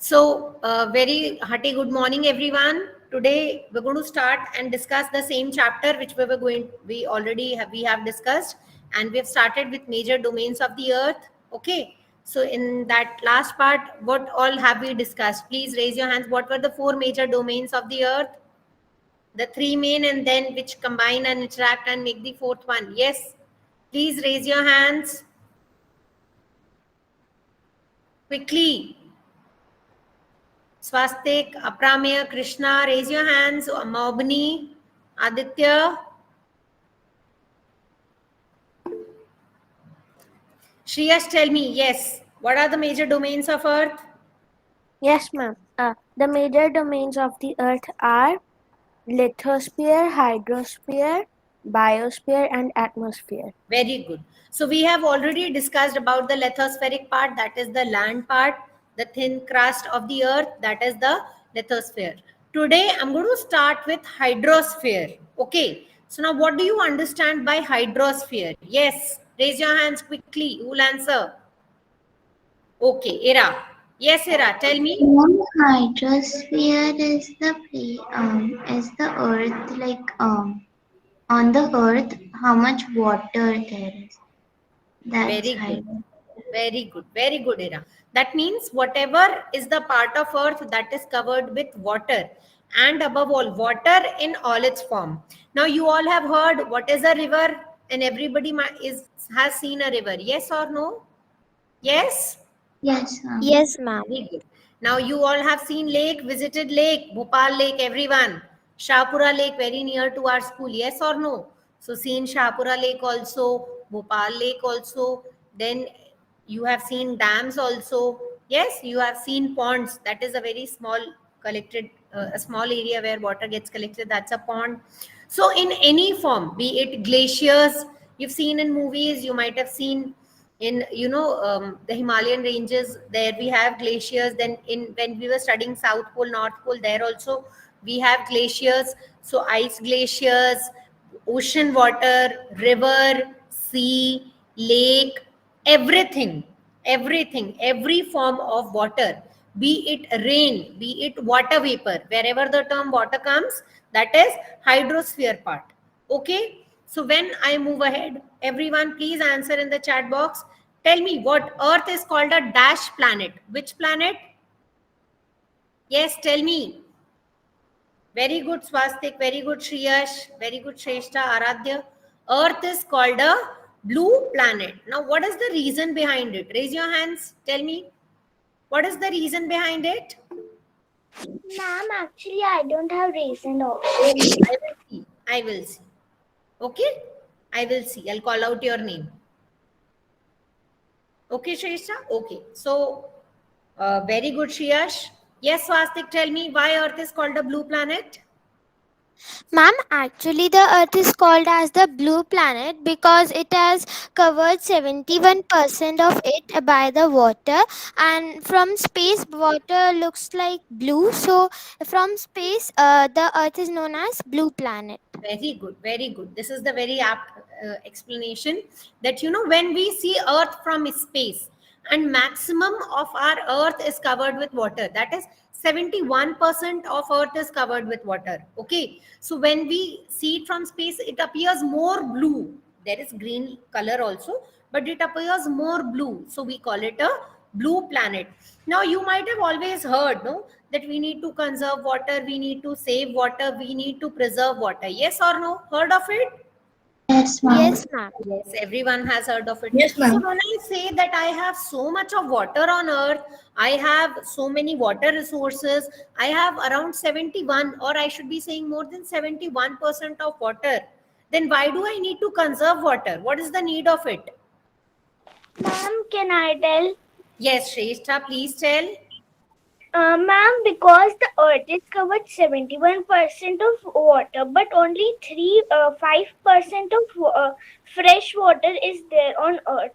So, very hearty good morning, everyone. Today we're going to start and discuss the same chapter which we have discussed, and we have started with major domains of the earth. Okay. So, in that last part, what all have we discussed? Please raise your hands. What were the four major domains of the earth? The three main, and then which combine and interact and make the fourth one. Yes. Please raise your hands quickly. Swastik, Aprameya, Krishna, raise your hands. Maubni, Aditya. Shreyash, tell me, yes. What are the major domains of Earth? Yes, ma'am. The major domains of the Earth are lithosphere, hydrosphere, biosphere, and atmosphere. Very good. So we have already discussed about the lithospheric part, that is the land part, the thin crust of the Earth, that is the lithosphere. Today, I'm going to start with hydrosphere. Okay. So now what do you understand by hydrosphere? Yes. Raise your hands quickly. Who will answer? Okay, Ira. Yes, Ira, tell me. Hydrosphere is the earth on the earth how much water there is. That's Very good. hydro. Very good. Very good, Ira. That means whatever is the part of earth that is covered with water, and above all, water in all its form. Now, you all have heard what is a river, and everybody has seen a river. Yes or no? Yes? Yes, Yes, ma'am. Very good. Now you all have seen lake, visited lake, Bhopal Lake, everyone. Shahpura Lake, very near to our school. Yes or no? So seen Shahpura Lake also, Bhopal Lake also. Then you have seen dams also. Yes, you have seen ponds. That is a very small a small area where water gets collected. That's a pond. So in any form, be it glaciers, you've seen in movies, you might have seen in the Himalayan ranges, there we have glaciers. Then in when we were studying South Pole, North Pole, there also we have glaciers. So ice glaciers, ocean water, river, sea, lake, everything, every form of water, be it rain, be it water vapor, wherever the term water comes, that is hydrosphere part. Okay. So when I move ahead, everyone please answer in the chat box. Tell me what Earth is called a dash planet. Which planet? Yes, tell me. Very good, Swastik. Very good, Shriyash. Very good, Shrestha, Aradhya. Earth is called a blue planet. Now, what is the reason behind it? Raise your hands. Tell me. What is the reason behind it? Ma'am, actually, I don't have reason Okay, option. I will see. I will see. Okay? I will see. I'll call out your name. Okay, Shresha? Okay. So, very good, Shriyash. Yes, Swastik, tell me why Earth is called a blue planet? Ma'am, actually the Earth is called as the blue planet because it has covered 71% of it by the water, and from space water looks like blue, so from space the Earth is known as blue planet. Very good, very good. This is the very apt explanation that when we see Earth from space, and maximum of our Earth is covered with water. That is 71% of Earth is covered with water. Okay, so when we see it from space, it appears more blue. There is green color also, but it appears more blue. So we call it a blue planet. Now you might have always heard, no, that we need to conserve water, we need to save water, we need to preserve water. Yes or no? Heard of it? Yes, ma'am. Yes, ma'am. Yes, everyone has heard of it. Yes, So ma'am. when I say that I have so much of water on earth, I have so many water resources, I have around 71, or I should be saying more than 71% of water, then why do I need to conserve water? What is the need of it? Ma'am, can I tell? Yes, Shrestha, please tell. Ma'am, because the earth is covered 71% of water, but only 5% of fresh water is there on earth.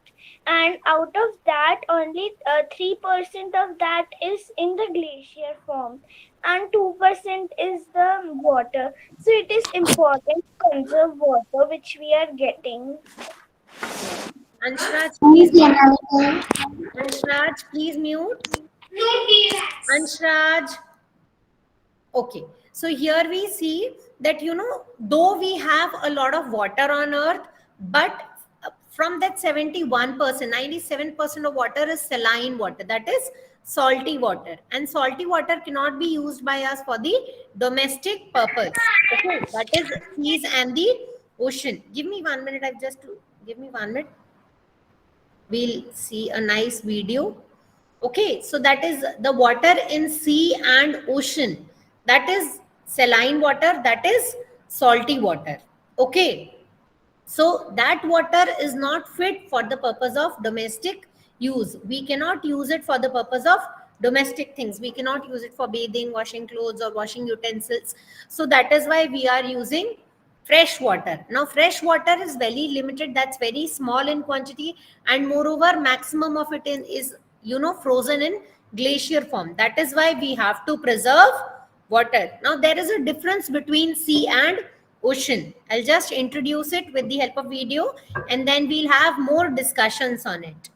And out of that, only 3% of that is in the glacier form, and 2% is the water. So it is important to conserve water which we are getting. Anshiraj, Ma'am, please can mute. I tell? Anshiraj, please mute. Anshraj. Okay, so here we see that, you know, though we have a lot of water on earth, but from that 71%, 97% of water is saline water, that is salty water, and salty water cannot be used by us for the domestic purpose. Okay, that is seas and the ocean. Give me 1 minute. I've just give me 1 minute. We'll see a nice video. Okay, so that is the water in sea and ocean. That is saline water, that is salty water. Okay, so that water is not fit for the purpose of domestic use. We cannot use it for the purpose of domestic things. We cannot use it for bathing, washing clothes, or washing utensils. So that is why we are using fresh water. Now fresh water is very limited, that's very small in quantity, and moreover maximum of it is, you know, frozen in glacier form. That is why we have to preserve water. Now there is a difference between sea and ocean. I'll just introduce it with the help of video, and then we'll have more discussions on it.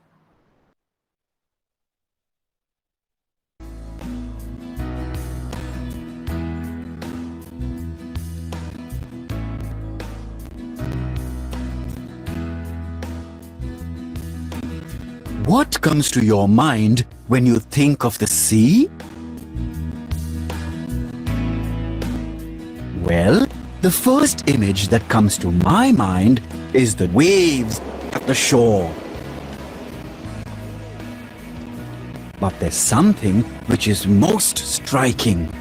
What comes to your mind when you think of the sea? Well, the first image that comes to my mind is the waves at the shore. But there's something which is most striking: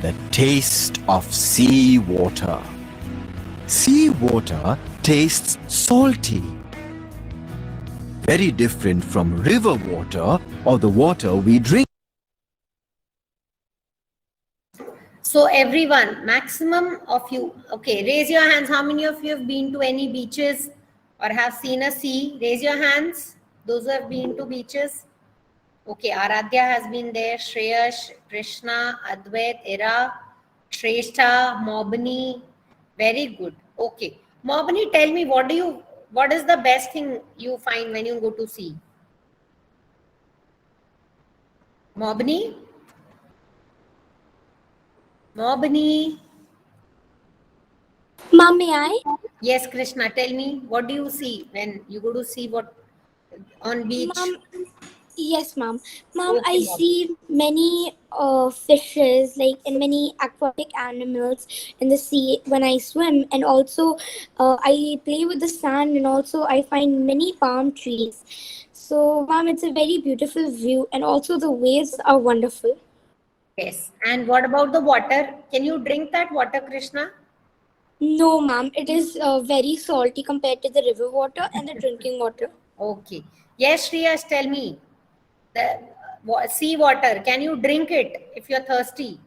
the taste of sea water. Sea water tastes salty, very different from river water or the water we drink. So everyone, maximum of you, okay, raise your hands. How many of you have been to any beaches or have seen a sea? Raise your hands, those who have been to beaches. Okay, Aradhya has been there, Shreyash, Krishna, Advait, Ira, Shrestha, Mobini. Very good. Okay, Mobini, tell me, what is the best thing you find when you go to sea? Mobini? Mobini? Mom, may I? Yes, Krishna, tell me, what do you see when you go to see what on beach? Mom, yes, Mom. Mom, Okay, I Mom. see many fishes, like, and many aquatic animals in the sea when I swim, and also I play with the sand, and also I find many palm trees. So, Mom, it's a very beautiful view, and also the waves are wonderful. Yes. And what about the water? Can you drink that water, Krishna? No, Mom, it is very salty compared to the river water and the drinking water. Okay. Yes, Shreyash, tell me. The sea water, can you drink it if you're thirsty?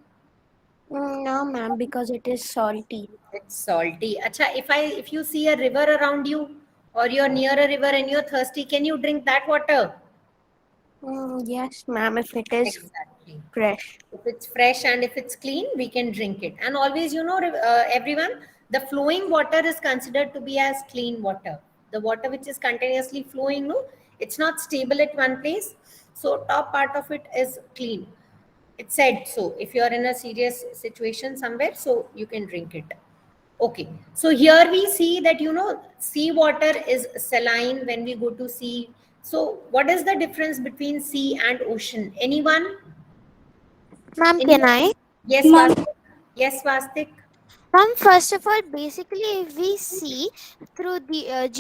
No, ma'am, because it is salty. It's salty. Acha, if you see a river around you or you're near a river and you're thirsty, can you drink that water? Yes, ma'am, if it is Exactly. fresh. If it's fresh and if it's clean, we can drink it. And always, you know, everyone, the flowing water is considered to be as clean water. The water which is continuously flowing, no, it's not stable at one place. So top part of it is clean. It said so. If you're in a serious situation somewhere, so you can drink it. Okay. So here we see that, you know, sea water is saline when we go to sea. So what is the difference between sea and ocean? Anyone? Ma'am, can I? Yes, Ma'am. Vastik. Yes, Vastik. Ma'am, first of all, basically, if we see through the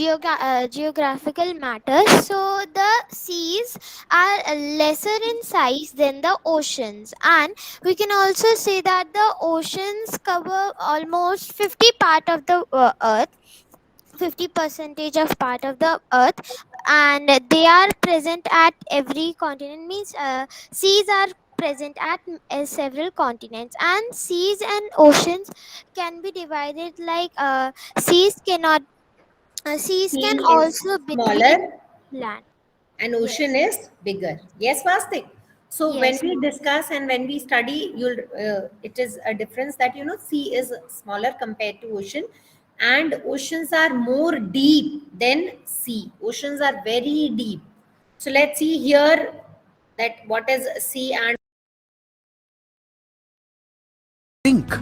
geographical matters, so the seas are lesser in size than the oceans, and we can also say that the oceans cover almost 50% of the earth, 50% of part of the earth, and they are present at every continent. Means seas are present at several continents, and seas and oceans can be divided like seas cannot seas Sea can is also between smaller land. and ocean is bigger. Yes, Vastik. So when Yes. we discuss and when we study, it is a difference that, you know, sea is smaller compared to ocean, and oceans are more deep than sea. Oceans are very deep. So let's see here. that what is sea and Think.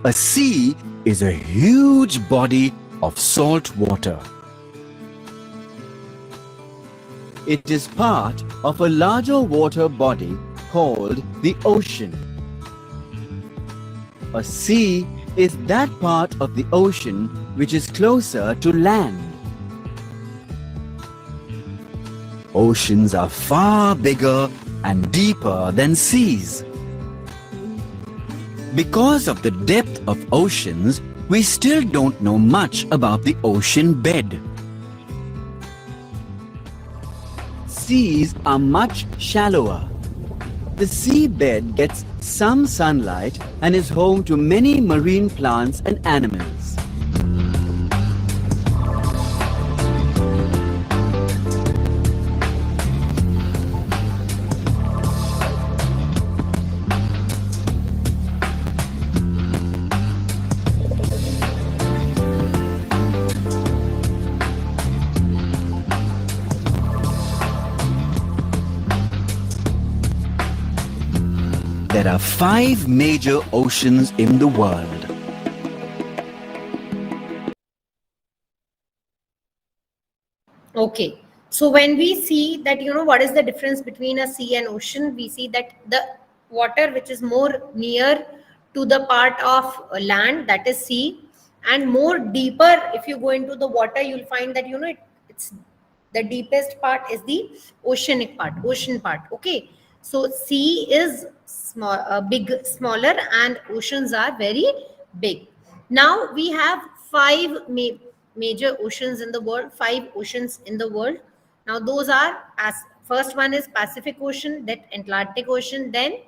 A sea is a huge body of salt water. It is part of a larger water body called the ocean. A sea is that part of the ocean which is closer to land. Oceans are far bigger and deeper than seas. Because of the depth of oceans, we still don't know much about the ocean bed. Seas are much shallower. The seabed gets some sunlight and is home to many marine plants and animals. There are 5 major oceans in the world. okay. So when we see that, what is the difference between a sea and ocean, we see that the water which is more near to the part of land, that is sea, and more deeper, if you go into the water, you'll find that, it's the deepest part is the oceanic part, ocean part. Okay. So sea is small, smaller, and oceans are very big. Now we have 5 major oceans in the world, 5 oceans in the world. Now those are, as first one is Pacific Ocean, then Atlantic Ocean, then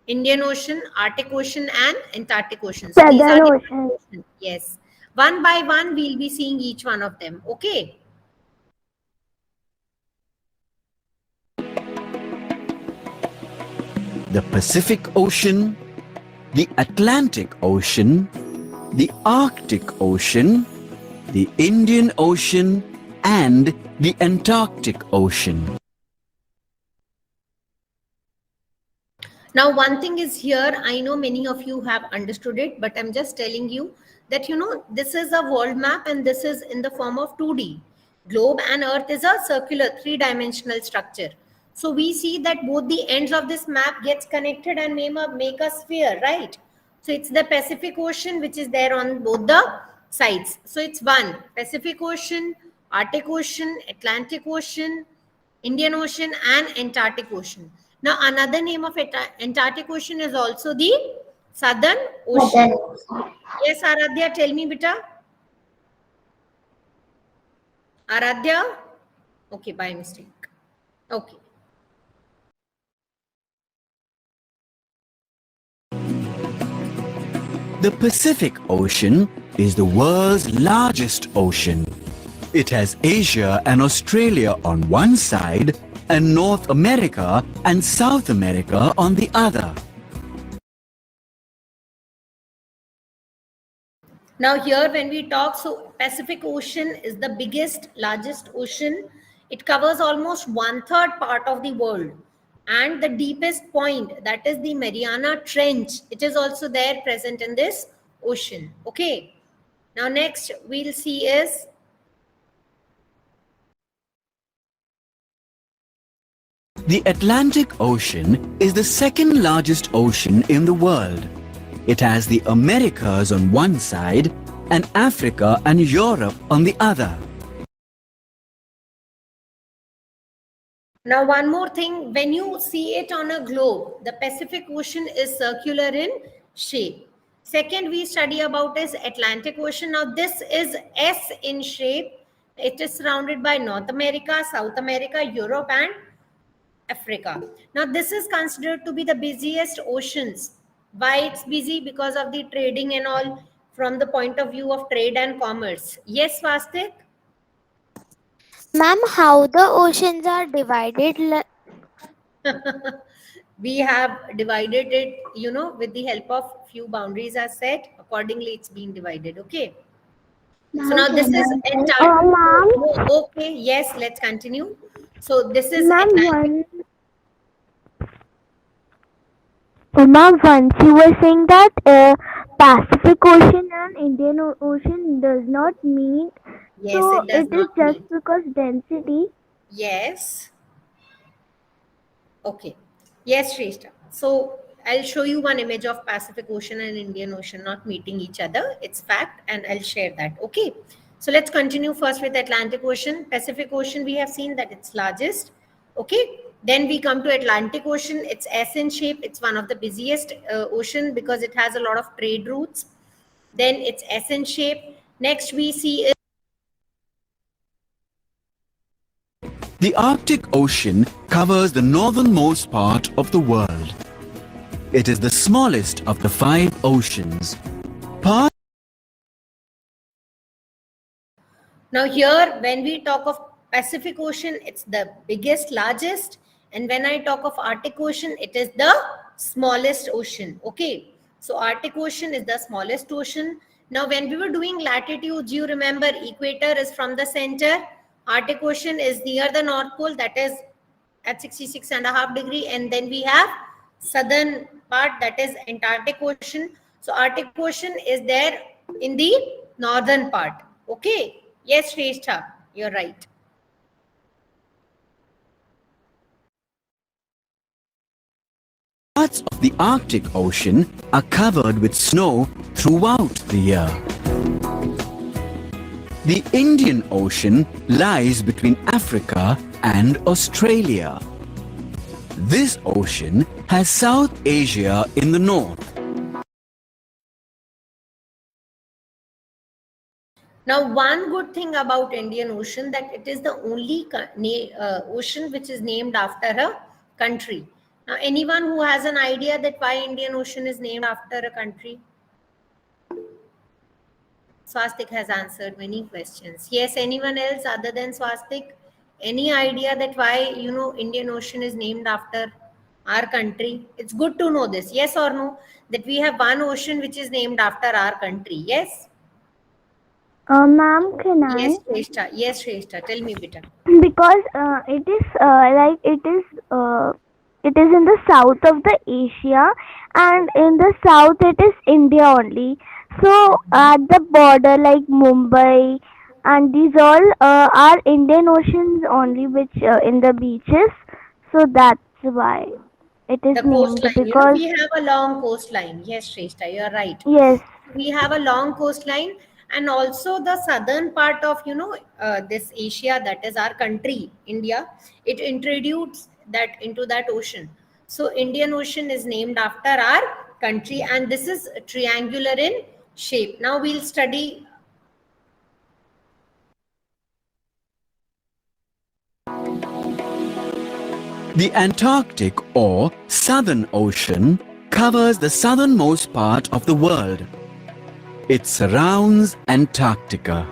Indian Ocean, Arctic Ocean, and Antarctic Ocean. So these are Southern the Ocean. oceans. Yes. One by one, we'll be seeing each one of them. Okay. The Pacific Ocean, the Atlantic Ocean, the Arctic Ocean, the Indian Ocean, and the Antarctic Ocean. Now, one thing is here, I know many of you have understood it, but I'm just telling you that, this is a world map and this is in the form of 2D. Globe and Earth is a circular 3-dimensional structure. So we see that both the ends of this map gets connected and make a sphere, right? So it's the Pacific Ocean which is there on both the sides. So it's one, Pacific Ocean, Arctic Ocean, Atlantic Ocean, Indian Ocean, and Antarctic Ocean. Now, another name of Antarctic Ocean is also the Southern Ocean. Yes, Aradhya, tell me, beta. Aradhya? Okay, by mistake. Okay. The Pacific Ocean is the world's largest ocean. It has Asia and Australia on one side and North America and South America on the other. Now here when we talk, so Pacific Ocean is the biggest, largest ocean. It covers almost 1/3 part of the world. And the deepest point, that is the Mariana Trench, it is also there present in this ocean. Okay. Now next we'll see is The Atlantic Ocean is the second largest ocean in the world. It has the Americas on one side and Africa and Europe on the other. now one more thing, when you see it on a globe, the Pacific Ocean is circular in shape. Second we study about is Atlantic Ocean. Now this is S in shape. It is surrounded by North America, South America, Europe, and Africa. Now this is considered to be the busiest oceans. Why it's busy? Because of the trading and all, from the point of view of trade and commerce. Yes, Vastik? Ma'am, how the oceans are divided? We have divided it, with the help of few boundaries are set. Accordingly, it's been divided. Okay. So now this is Antarctica. Okay, yes, let's continue. So this is Atlantic. Ma'am, once you were saying that Pacific Ocean and Indian Ocean does not meet, Yes, so it does it is not just mean. because density. Yes. Okay. Yes, Shrestha. So I'll show you one image of Pacific Ocean and Indian Ocean not meeting each other. It's fact, and I'll share that. Okay. So let's continue first with Atlantic Ocean. Pacific Ocean, we have seen that it's largest. Okay. Then we come to Atlantic Ocean. It's S in shape. It's one of the busiest ocean because it has a lot of trade routes. Then it's S in shape. Next we see is The Arctic Ocean covers the northernmost part of the world. It is the smallest of the 5 oceans. Part now here, when we talk of Pacific Ocean, it's the biggest, largest. And when I talk of Arctic Ocean, it is the smallest ocean. Okay. So Arctic Ocean is the smallest ocean. Now, when we were doing latitudes, you remember equator is from the center. Arctic Ocean is near the North Pole, that is at 66.5 degree. And then we have southern part, that is Antarctic Ocean. So Arctic Ocean is there in the northern part. Okay. Yes, Shrestha, you're right. Parts of the Arctic Ocean are covered with snow throughout the year. The Indian Ocean lies between Africa and Australia. This ocean has South Asia in the north. Now, one good thing about Indian Ocean that it is the only ocean which is named after a country. Now, anyone who has an idea that why Indian Ocean is named after a country? Swastik has answered many questions. Yes, anyone else other than Swastik? Any idea that why, Indian Ocean is named after our country? It's good to know this. Yes or no? That we have one ocean which is named after our country. Yes? Ma'am, can I? Yes, Shrestha. Yes, Shrestha. Tell me, beta. Because it is it is in the south of the Asia, and in the south it is India only. So at the border like Mumbai and these all are Indian Oceans only, which in the beaches. So that's why it is The named coastline, because we have a long coastline. Yes, Shrestha, you're right. yes, We have a long coastline, and also the southern part of, this Asia, that is our country, India, it introduced that into that ocean. So Indian Ocean is named after our country, and this is triangular in shape. Now we'll study. The Antarctic or Southern Ocean covers the southernmost part of the world. It surrounds Antarctica.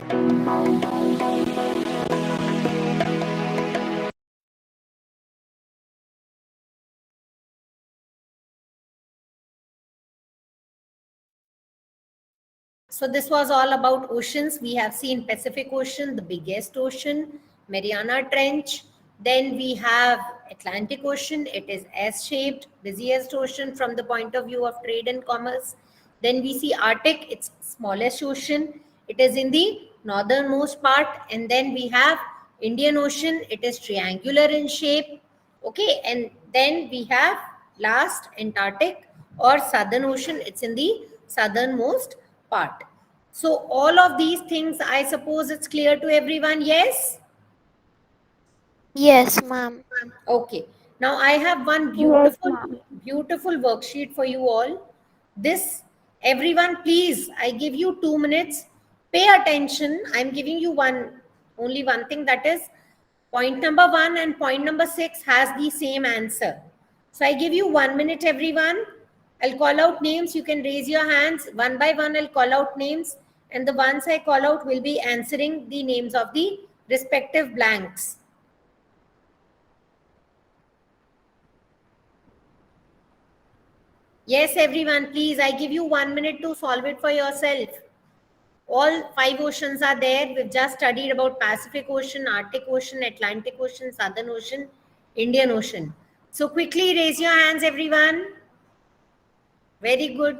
So this was all about oceans. We have seen Pacific Ocean, the biggest ocean, Mariana Trench. Then we have Atlantic Ocean. It is S-shaped, busiest ocean from the point of view of trade and commerce. Then we see Arctic, it's smallest ocean. It is in the northernmost part. And then we have Indian Ocean. It is triangular in shape. Okay. And then we have last Antarctic or Southern Ocean. It's in the southernmost part. So all of these things, I suppose it's clear to everyone. Yes. Yes, ma'am. Okay. Now I have one yes, beautiful worksheet for you all. This, everyone, please, I give you 2 minutes. Pay attention. I'm giving you only one thing, that is point number 1 and point number 6 has the same answer. So I give you 1 minute, everyone. I'll call out names. You can raise your hands. One by one, I'll call out names. And the ones I call out will be answering the names of the respective blanks. Yes, everyone, please. I give you 1 minute to solve it for yourself. All 5 oceans are there. We've just studied about Pacific Ocean, Arctic Ocean, Atlantic Ocean, Southern Ocean, Indian Ocean. So quickly raise your hands, everyone. Very good.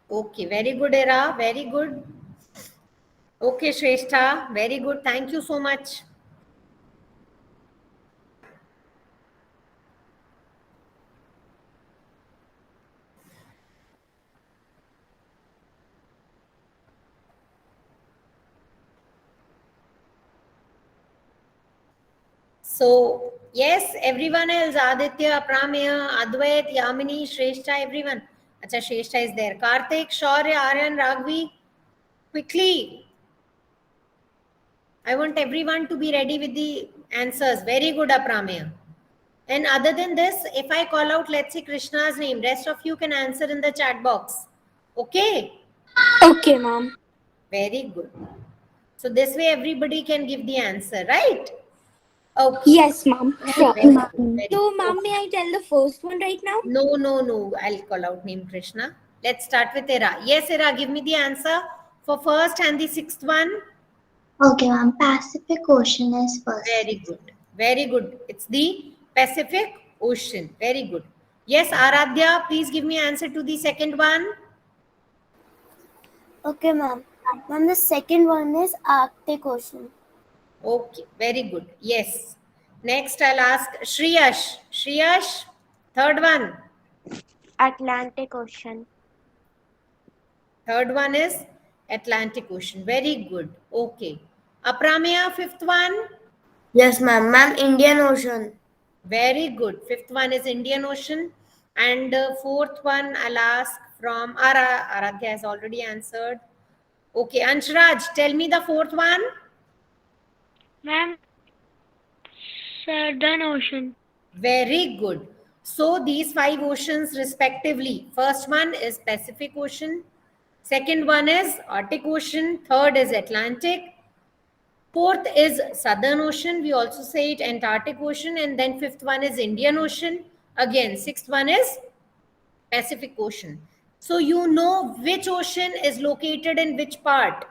Okay, very good, Era. Very good. Okay, Shrestha. Very good. Thank you so much. So, yes, everyone else, Aditya, Prameya, Advait, Yamini, Shrestha, everyone. Acha, Shrestha is there. Karthik, Shaurya, Aryan, Ragvi, quickly. I want everyone to be ready with the answers. Very good, Aprameya. And other than this, if I call out, let's say Krishna's name, rest of you can answer in the chat box. Okay? Okay, ma'am. Very good. So this way everybody can give the answer, right? Okay. Yes, ma'am. Sure. Very good, very So, good. ma'am, may I tell the first one right now? No. I'll call out name Krishna. Let's start with Ira. Yes, Ira, give me the answer for first and the sixth one. Okay, ma'am. Pacific Ocean is first. Very good. Very good. It's the Pacific Ocean. Very good. Yes, Aradhya, please give me answer to the second one. Okay, ma'am. Ma'am, the second one is Arctic Ocean. Okay, very good. Yes. Next, I'll ask Shriyash. Shriyash, third one. Atlantic Ocean. Third one is Atlantic Ocean. Very good. Okay. Aprameya, fifth one. Yes, ma'am. Ma'am, Indian Ocean. Very good. Fifth one is Indian Ocean. And fourth one, I'll ask from Aradhya has already answered. Okay, Anshraj, tell me the fourth one. Ma'am, Southern Ocean. Very good. So these 5 oceans respectively. First one is Pacific Ocean. Second one is Arctic Ocean. Third is Atlantic. Fourth is Southern Ocean. We also say it Antarctic Ocean. And then fifth one is Indian Ocean. Again, sixth one is Pacific Ocean. So you know which ocean is located in which part.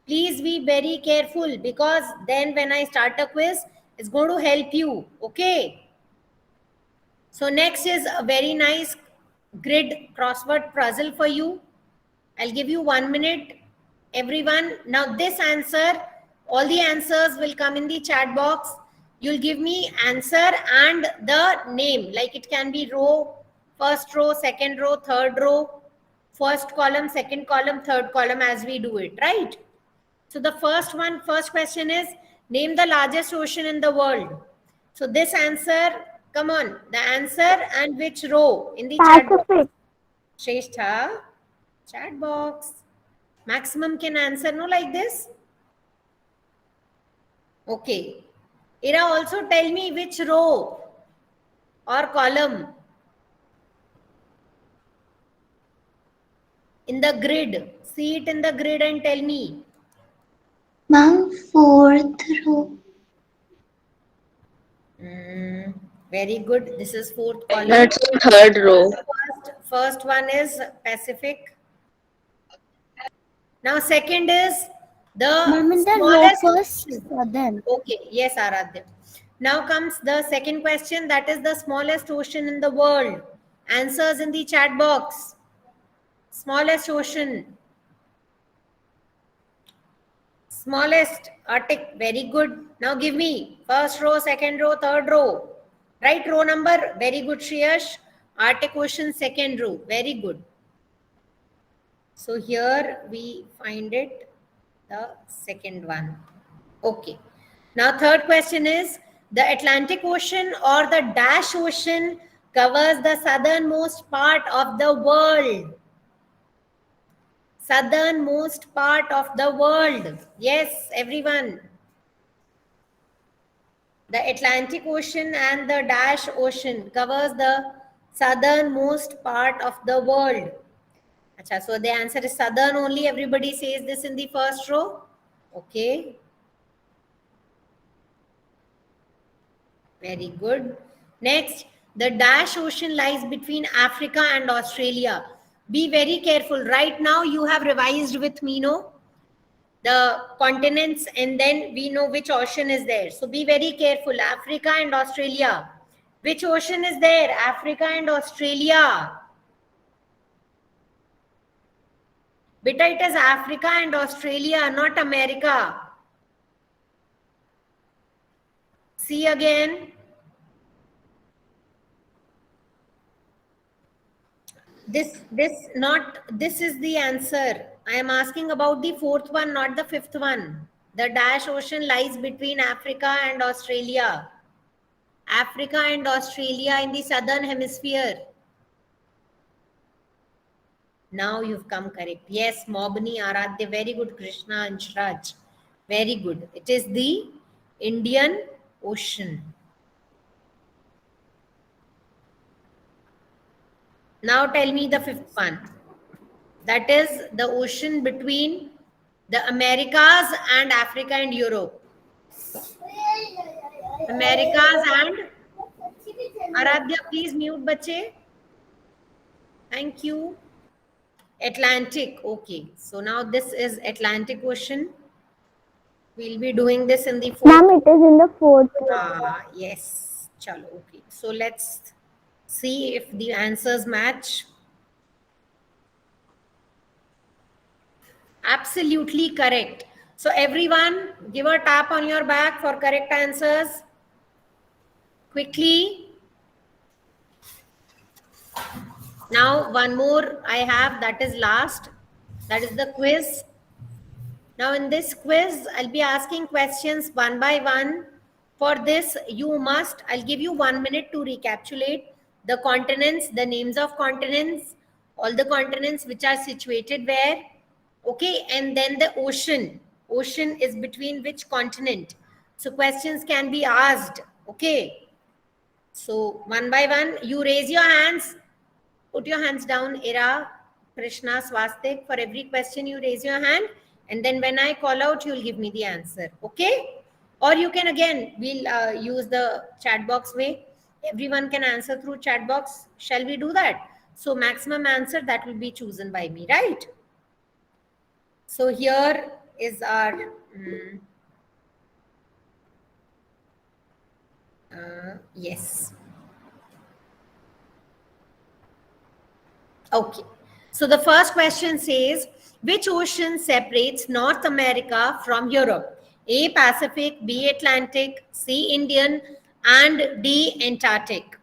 Please be very careful because then when I start a quiz, it's going to help you. Okay. So next is a very nice grid crossword puzzle for you. I'll give you 1 minute, everyone. Now this answer, all the answers will come in the chat box. You'll give me answer and the name, like it can be row, first row, second row, third row, first column, second column, third column as we do it, right? So the first question is, name the largest ocean in the world. So this answer, come on, the answer and which row in the chat box. Shrestha, chat box. Maximum can answer, no, like this? Okay. Ira, also tell me which row or column in the grid. See it in the grid and tell me. Ma'am, fourth row. Very good. This is fourth column. That's in third row. First one is Pacific. Now second is the Ma'am, in the row smallest first, ocean. Southern. Okay, yes, Aradhya. Now comes the second question, that is the smallest ocean in the world. Answers in the chat box. Smallest ocean. Smallest, Arctic, very good. Now give me first row, second row, third row. Right row number, very good, Shreyash. Arctic Ocean, second row, very good. So here we find it, the second one. Okay. Now third question is, the Atlantic Ocean or the dash ocean covers the southernmost part of the world. Southernmost part of the world. Yes, everyone. The Atlantic Ocean and the dash ocean covers the southernmost part of the world. Achha, so the answer is southern only. Everybody says this in the first row. Okay. Very good. Next, The dash ocean lies between Africa and Australia. Be very careful. Right now you have revised with me, no? The continents, and then we know which ocean is there. So be very careful. Africa and Australia. Which ocean is there? Africa and Australia. Beta, it is Africa and Australia, not America. See again. This is the answer. I am asking about the fourth one, not the fifth one. The dash ocean lies between Africa and Australia. Africa and Australia in the southern hemisphere. Now you've come correct. Yes, Mobni, Aradhya, very good. Krishna and Shraj, very good. It is the Indian Ocean. Now tell me the fifth one. That is the ocean between the Americas and Africa and Europe. Americas and Aradhya, please mute bache. Thank you. Atlantic. Okay. So now this is Atlantic Ocean. We'll be doing this in the fourth. Ma'am, it is in the fourth. Yes. Chalo. Okay. So let's see if the answers match. Absolutely correct. So everyone, give a tap on your back for correct answers. Quickly. Now one more I have, that is last. That is the quiz. Now in this quiz, I'll be asking questions one by one. For this, you must, I'll give you 1 minute to recapitulate the continents, the names of continents, all the continents which are situated where. Okay, and then the ocean. Ocean is between which continent? So questions can be asked. Okay. So one by one, you raise your hands. Put your hands down. Ira, Krishna, Swastik. For every question, you raise your hand. And then when I call out, you'll give me the answer. Okay? Or you can again, we'll use the chat box way. Everyone can answer through chat box. Shall we do that? So maximum answer that will be chosen by me, right? So here is our yes. Okay. So the first question says, which ocean separates North America from Europe? A, Pacific, B, Atlantic, C, Indian, and D, Antarctic.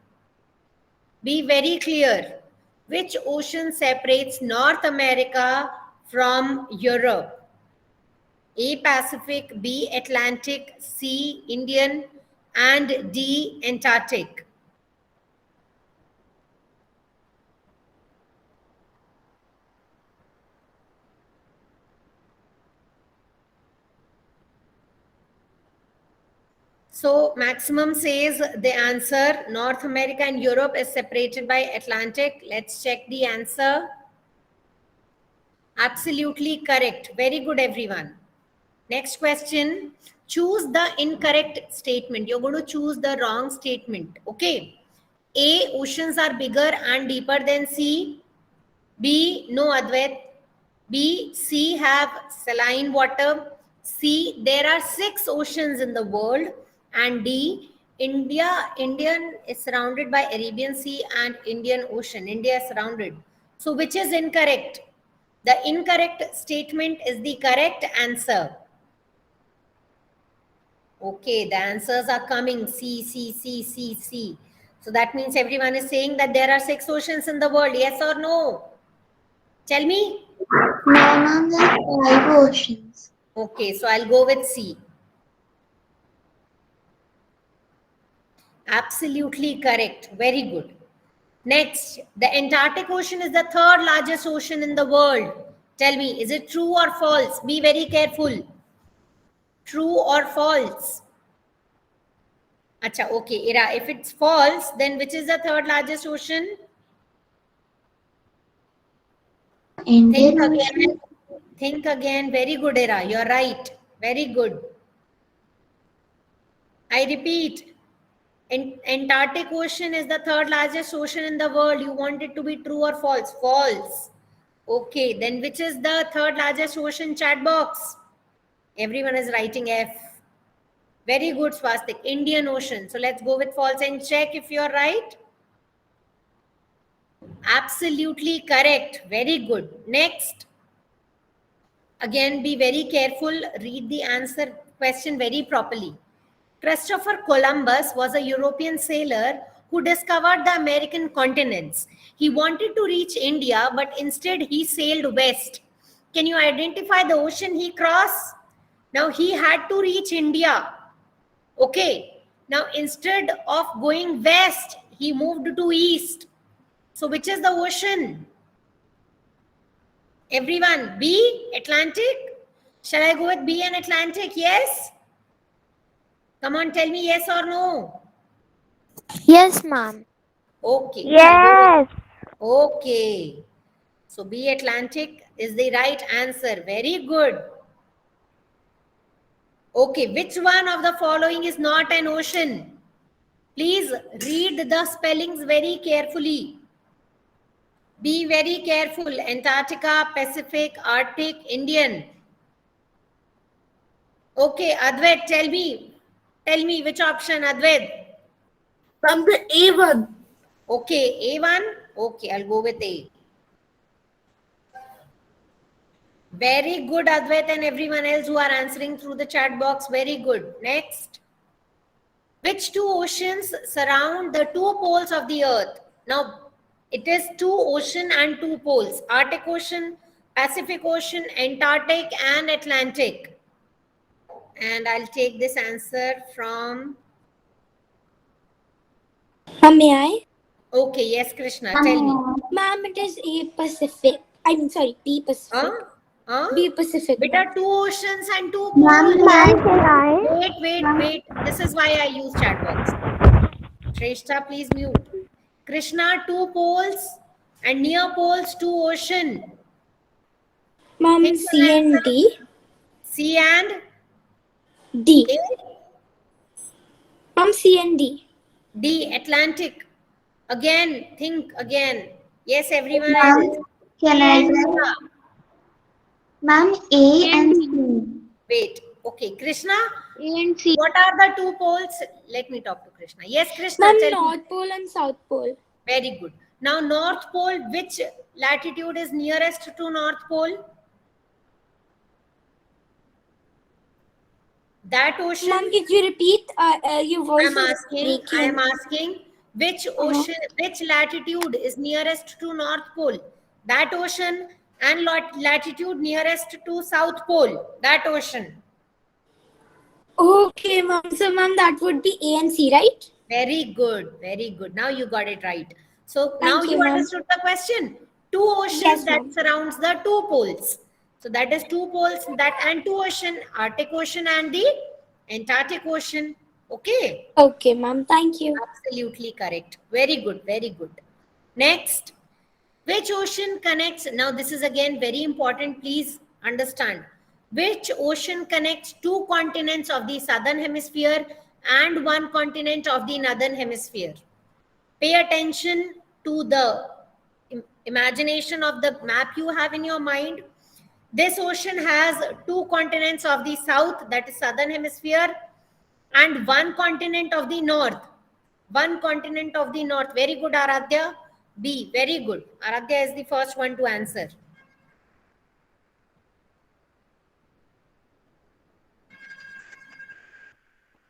Be very clear. Which ocean separates North America from Europe? A, Pacific, B, Atlantic, C, Indian, and D, Antarctic. So maximum says the answer, North America and Europe is separated by Atlantic. Let's check the answer. Absolutely correct. Very good, everyone. Next question. Choose the incorrect statement. You're going to choose the wrong statement. Okay. A, oceans are bigger and deeper than sea. B, no, Advait. B, C, have saline water. C, there are 6 oceans in the world. And D, Indian is surrounded by Arabian Sea and Indian Ocean. India is surrounded. So which is incorrect? The incorrect statement is the correct answer. Okay, the answers are coming. C, C, C, C, C. So that means everyone is saying that there are 6 oceans in the world. Yes or no? Tell me. No, ma'am, there are 5 oceans. Okay, so I'll go with C. Absolutely correct. Very good. Next, the Antarctic Ocean is the 3rd largest ocean in the world. Tell me, is it true or false? Be very careful. True or false? Acha, okay, Ira, if it's false, then which is the 3rd largest ocean? Indian Ocean. Think again. Very good, Ira. You're right. Very good. I repeat, Antarctic Ocean is the third largest ocean in the world. You want it to be true or false? False. Okay, then which is the third largest ocean? Chat box. Everyone is writing F. Very good, Swastik. Indian Ocean. So let's go with false and check if you're right. Absolutely correct. Very good. Next. Again, be very careful. Read the answer question very properly. Christopher Columbus was a European sailor who discovered the American continents. He wanted to reach India, but instead he sailed west. Can you identify the ocean he crossed? Now he had to reach India. Okay. Now instead of going west, he moved to east. So which is the ocean? Everyone, B, Atlantic? Shall I go with B and Atlantic? Yes? Come on, tell me yes or no. Yes, ma'am. Okay. Yes. Okay. So B, Atlantic is the right answer. Very good. Okay, which one of the following is not an ocean? Please read the spellings very carefully. Be very careful. Antarctica, Pacific, Arctic, Indian. Okay, Advait, tell me. Tell me which option, Advait. From the A1. Okay, A1. Okay, I'll go with A. Very good, Advait, and everyone else who are answering through the chat box. Very good. Next. Which two oceans surround the two poles of the earth? Now, it is two ocean and two poles. Arctic Ocean, Pacific Ocean, Antarctic and Atlantic. And I'll take this answer from... May I? Okay, yes, Krishna, tell me. Ma'am, it is A Pacific. B Pacific. B Pacific. Beta, two oceans and two Ma'am, poles. Wait. This is why I use chat box. Shrestha, please mute. Krishna, two poles and near poles, two ocean. Ma'am, Pick C your and answer. D. C and D. A. Ma'am, C and D. D, Atlantic. Again, think again. Yes, everyone Ma'am, else. can I? Krishna. Ma'am, A and C. Wait. Okay, Krishna. A and C. What are the two poles? Let me talk to Krishna. Yes, Krishna. Ma'am, Tell me. North Pole and South Pole. Very good. Now, North Pole, which latitude is nearest to North Pole? That ocean. Ma'am, could you repeat? Your voice I is breaking. am asking which ocean, which latitude is nearest to North Pole? That ocean, and latitude nearest to South Pole. That ocean. Okay, ma'am. So, ma'am, that would be A and C, right? Very good. Very good. Now you got it right. So Thank now you, you ma'am. understood the question. Two oceans Yes, that ma'am. surrounds the two poles. So that is two poles that and two ocean, Arctic Ocean and the Antarctic Ocean. Okay. Okay, ma'am. Thank you. Absolutely correct. Very good. Very good. Next. Which ocean connects? Now this is again very important. Please understand. Which ocean connects two continents of the southern hemisphere and one continent of the northern hemisphere? Pay attention to the imagination of the map you have in your mind. This ocean has two continents of the south, that is southern hemisphere, and one continent of the north. One continent of the north. Very good, Aradhya. B. Very good. Aradhya is the first one to answer.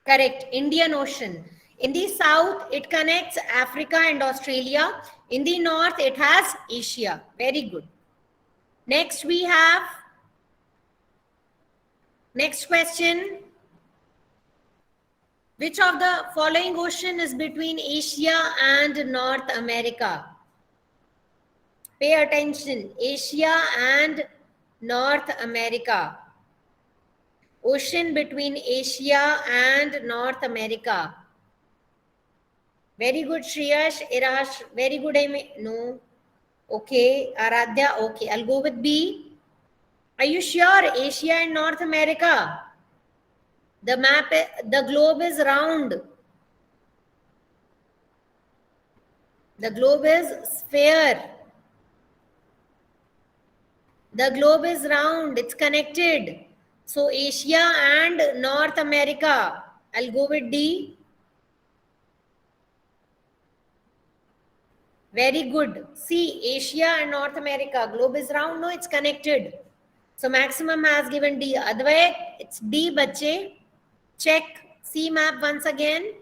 Correct. Indian Ocean. In the south, it connects Africa and Australia. In the north, it has Asia. Very good. Next, we have next question. Which of the following ocean is between Asia and North America? Pay attention. Asia and North America. Ocean between Asia and North America. Very good, Shreyash. Irash. Very good, Amy. No. Okay. Aradhya. Okay. I'll go with B. Are you sure? Asia and North America. The map, the globe is round. The globe is sphere. The globe is round. It's connected. So Asia and North America. I'll go with D. Very good. See, Asia and North America. Globe is round. No, it's connected. So maximum has given D. Advait, it's D, bache. Check C map once again.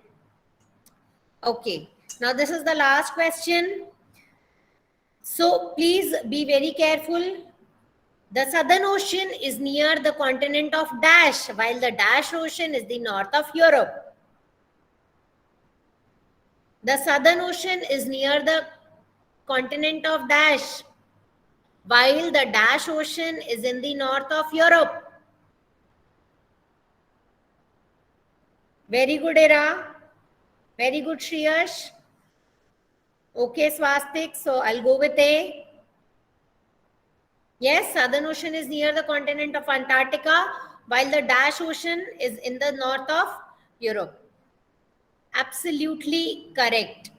Okay. Now this is the last question. So please be very careful. The Southern Ocean is near the continent of Dash, while the Dash Ocean is the north of Europe. The Southern Ocean is near the continent of Dash, while the Dash Ocean is in the north of Europe. Very good, Era. Very good, Shriyash. Okay, Swastik. So I'll go with A. Yes, Southern Ocean is near the continent of Antarctica, while the Dash Ocean is in the north of Europe. Absolutely correct.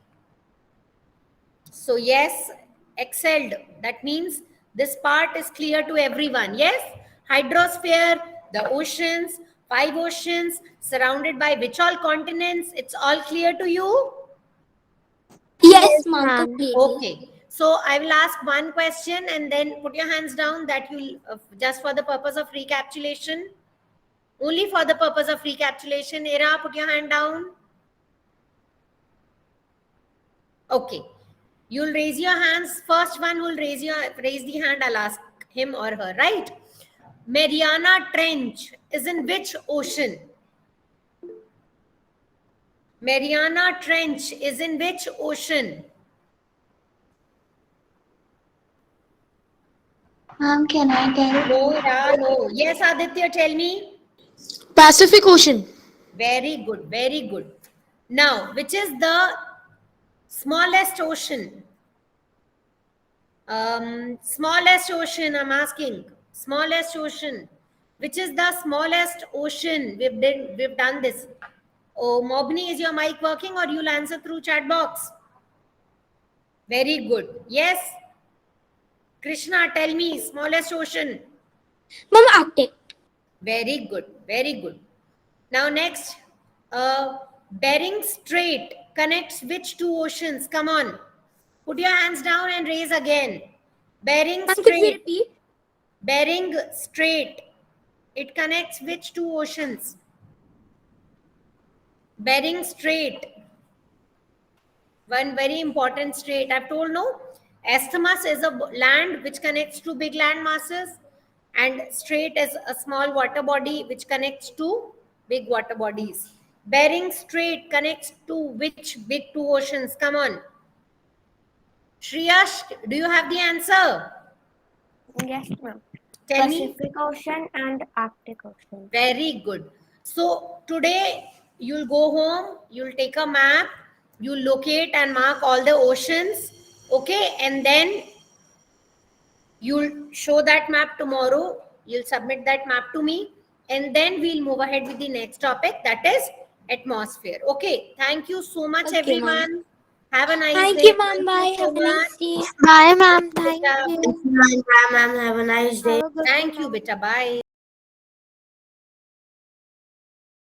So yes, excelled. That means this part is clear to everyone. Yes, hydrosphere, the oceans, 5 oceans, surrounded by which all continents, it's all clear to you? Yes, ma'am. ma'am. Completely. Okay. So I will ask one question and then put your hands down, that you'll just for the purpose of recapitulation. Only for the purpose of recapitulation. Era, put your hand down. Okay. You'll raise your hands. First one will raise the hand. I'll ask him or her, right? Mariana Trench is in which ocean? Mariana Trench is in which ocean? Ma'am, can I tell? No, Ra, no. Yes, Aditya, tell me. Pacific Ocean. Very good, very good. Now, which is the smallest ocean? Smallest ocean, I'm asking. Smallest ocean. Which is the smallest ocean? We've done this. Oh, Mobni, is your mic working or you'll answer through chat box? Very good. Yes. Krishna, tell me, smallest ocean. Ma'am, Arctic. Very good, very good. Now next, Bering Strait connects which 2 oceans? Come on. Put your hands down and raise again. Bering Ma'am, could we Strait. repeat? Bering Strait. It connects which 2 oceans? Bering Strait. One very important strait. I've told no. Isthmus is a land which connects 2 big land masses, and strait is a small water body which connects 2 big water bodies. Bering Strait connects to which big 2 oceans? Come on. Shriyash, do you have the answer? Yes, ma'am. Tell me. Pacific Ocean and Arctic Ocean. Very good. So today you'll go home, you'll take a map, you'll locate and mark all the oceans, okay? And then you'll show that map tomorrow. You'll submit that map to me, and then we'll move ahead with the next topic, that is atmosphere. Okay. Thank you so much, Okay, everyone. Have a nice Thank day. you, ma'am. Bye. so Have a nice much. day. Bye, ma'am. Thank Beta. you. Ma'am, have a nice day. Have a good Thank day, you, ma'am. beta. Bye.